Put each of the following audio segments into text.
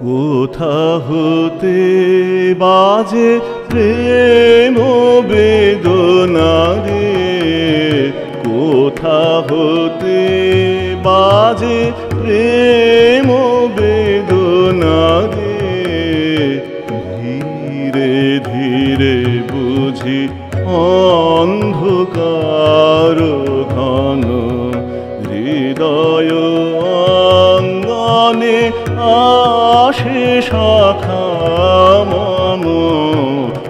কোথা হতে বাজে প্রেম বেদনা রে, কোথা হতে বাজে প্রেম বেদনা রে। ধীরে ধীরে বুঝি অন্ধকার ঘন হৃদয় অঙ্গনে আসে শাখা মম।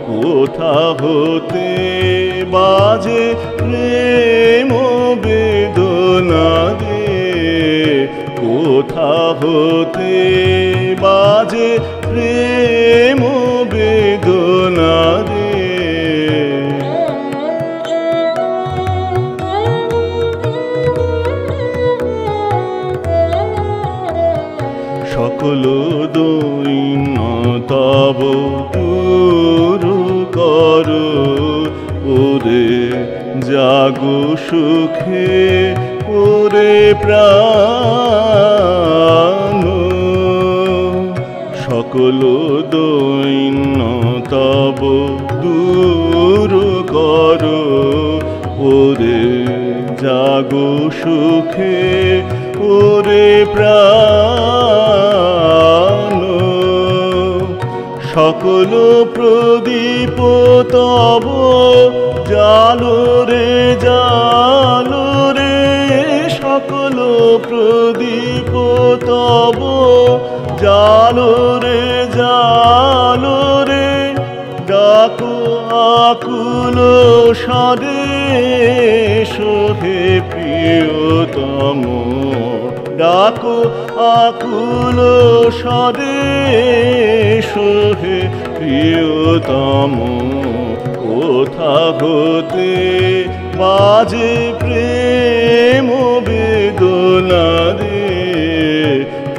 কোথা হতে বাজে প্রেম বেদনা রে, কোথা হতে বাজে প্রেম বেদনা রে। সকল দৈন্য তব দূর কর, ওরে জাগো সুখে ওরে প্রাণ। সকল দৈন্য তব দূর কর, ওরে জাগো সুখে ওরে প্রাণ। সকল প্রদীপ তব জালো রে জালো রে, সকল প্রদীপ তব জালো রে জালো রে। ডাকো আকুল স্বরে সোহে প্রিয়তম, ডাকো আকুল স্বরে সোহে প্রিয়তম। কোথা হতে বাজে প্রেম বেদনা রে,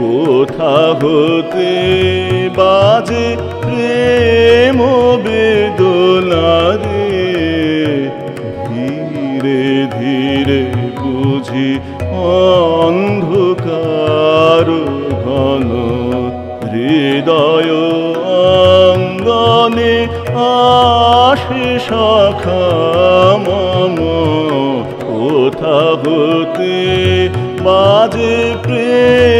কোথা হতে বাজে প্রেম বেদনা রে। ধীরে ধীরে বুঝি অন্ধকার ঘন হৃদয় অঙ্গনে আসে শাখা মম। কোথা হতে বাজে প্রেম